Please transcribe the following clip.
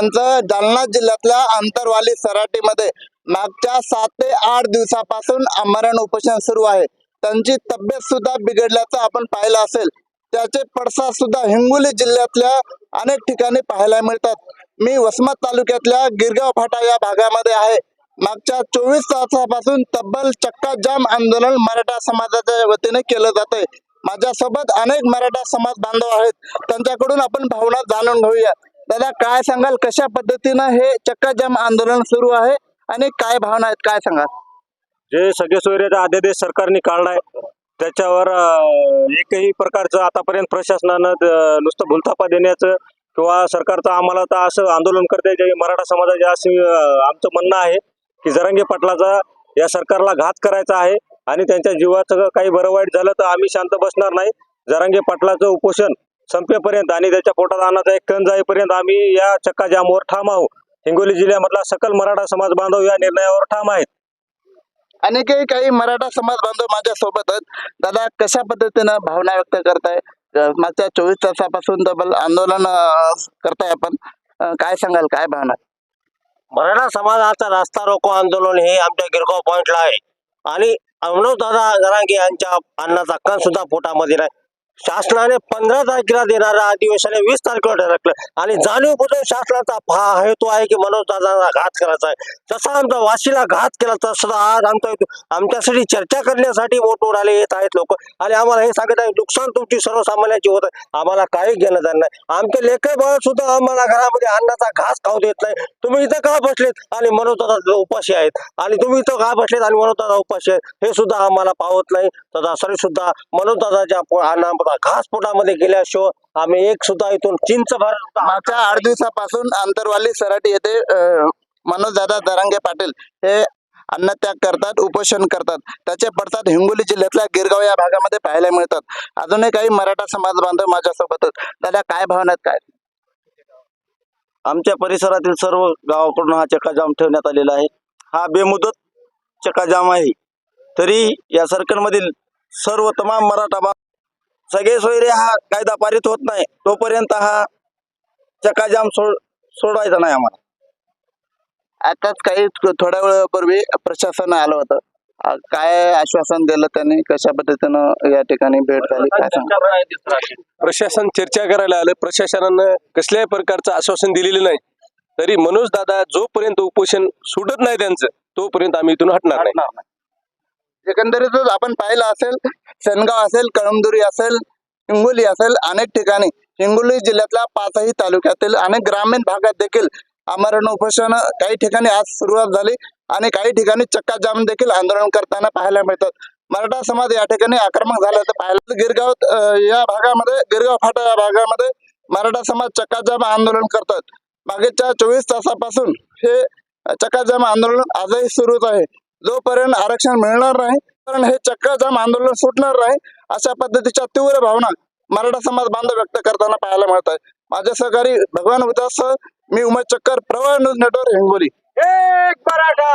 त्यांचं जालना जिल्ह्यातल्या आंतरवाली सराटीमध्ये मागच्या 7 ते 8 दिवसापासून आमरण उपोषण सुरू आहे। त्यांची तब्येत सुद्धा बिघडल्याचं आपण पाहिलं असेल। त्याचे पडसाद सुद्धा हिंगोली जिल्ह्यातल्या अनेक ठिकाणी पाहायला मिळतात। मी वसमत तालुक्यातल्या गिरगाव फाटा या भागामध्ये आहे। मागच्या 24 तासापासून तब्बल चक्का जाम आंदोलन मराठा समाजाच्या वतीने केलं जातंय। माझ्यासोबत अनेक मराठा समाज बांधव आहेत, त्यांच्याकडून आपण भावना जाणून घेऊया। दादा, काय सांगाल, कशा पद्धतीनं हे चक्का जाम आंदोलन सुरू आहे आणि काय भावना आहेत, काय सांगाल? जे सगळे सोयऱ्याचा अध्यादेश सरकारने काढलाय त्याच्यावर एकही प्रकारचं आतापर्यंत प्रशासनानं नुसतं भूलथापा देण्याचं किंवा सरकारचं आम्हाला तर असं आंदोलन करते जे मराठा समाजाचे असे आमचं म्हणणं आहे की जरांगे पाटलाचा या सरकारला घात करायचा आहे आणि त्यांच्या जीवाचं काही बरं वाईट झालं तर आम्ही शांत बसणार नाही। जरांगे पाटलाचं उपोषण संपेपर्यंत आणि त्याच्या पोटात अन्नाचा एक कण जाईपर्यंत आम्ही या चक्का जामवर ठाम आहोत। हिंगोली जिल्ह्यामधला सकल मराठा समाज बांधव या निर्णयावर ठाम आहेत। आणि काही मराठा समाज बांधव माझ्या सोबत आहेत। दादा, कशा पद्धतीनं भावना व्यक्त करताय? मागच्या 24 तासापासून डबल आंदोलन करताय आपण, काय सांगाल, काय भावना? मराठा समाजाचा रास्ता रोको आंदोलन हे आमच्या गिरगाव पॉइंटला आहे आणि दादा जरांगे यांच्या अन्नाचा कण सुद्धा पोटामध्ये नाही। शासनाने 15 तारखेला देणारा अधिवेशन 20 तारखेला ठरवलं आणि जाणीवपूर्वक शासनाचा हेतू आहे की मनोजदादांना घात करायचा आहे। जसा आमचा वाशीला घात केला तसा आज आमच्यासाठी चर्चा करण्यासाठी मोठमोठाले येत आहेत लोक आणि आम्हाला हे सांगत आहे नुकसान तुमची सर्वसामान्याची होत आहे, आम्हाला काही घेणं देणं नाही। आमचे लेकर बाळ सुद्धा आम्हाला घरामध्ये अन्नाचा घास खाऊ देत नाही। तुम्ही इथं का बसलेत आणि मनोजदादा उपाशी आहेत आणि तुम्ही इथं का बसलेत आणि मनोजदादा उपाशी आहेत हे सुद्धा आम्हाला पावत नाही। तरी सुद्धा मनोजदादाच्या अन्नाचा घास पोटामध्ये गेल्याशिवाय आम्ही एक सुद्धा इथून चिंच भर मागच्या 8 दिवसापासून आंतरवाली सराटी येथे मनोजदादा जरांगे पाटील हे अन्नत्याग करतात, उपोषण करतात। त्याचे पडसाद हिंगोली जिल्ह्यातल्या गिरगाव या भागामध्ये पाहायला मिळतात। अजूनही काही मराठा समाज बांधव माझ्यासोबत आहेत। दादा, काय भावना आहेत, काय? आमच्या परिसरातील सर्व गावाकडून हा चक्का जाम ठेवण्यात आलेला आहे। हा बेमुदत चक्का जाम आहे। तरी या सर्कलमधील सर्व तमाम मराठा सगळे सोयरे हा कायदा पारित होत नाही तोपर्यंत हा चक्का जाम सोडायचा नाही आम्हाला। आताच काही थोड्या वेळापूर्वी प्रशासन आलं होतं, काय आश्वासन दिलं त्यांनी? कशा पद्धतीनं या ठिकाणी भेट झाली, काय सांगा? प्रशासन चर्चा करायला आलं। प्रशासनानं कसल्याही प्रकारचं आश्वासन दिलेलं नाही। तरी मनोज दादा जोपर्यंत उपोषण सुटत नाही त्यांचं तोपर्यंत आम्ही इथून हटणार नाही। एकंदरीतच आपण पाहिलं असेल, सेनगाव असेल, कळमदुरी असेल, हिंगोली असेल, अनेक ठिकाणी हिंगोली जिल्ह्यातल्या 5ही तालुक्यातील अनेक ग्रामीण भागात देखील आमरण उपोषण काही ठिकाणी आज सुरुवात झाली आणि काही ठिकाणी चक्का जाम देखील आंदोलन करताना पाहायला मिळतात। मराठा समाज या ठिकाणी आक्रमक झाल्याचं पाहायला गिरगाव या भागामध्ये, गिरगाव फाटा या भागामध्ये मराठा समाज चक्का जाम आंदोलन करतात। मागच्या 24 तासापासून हे चक्का जाम आंदोलन आजही सुरूच आहे। जोपर्यंत आरक्षण मिळणार नाही कारण हे चक्का जाम आंदोलन सुटणार नाही, अशा पद्धतीच्या तीव्र भावना मराठा समाज बांधव व्यक्त करताना पाहायला मिळत आहे। माझे सहकारी भगवान उदास, मी उमेश चक्कर, प्रवाह न्यूज नेटवर्क, हिंगोली। एक मराठा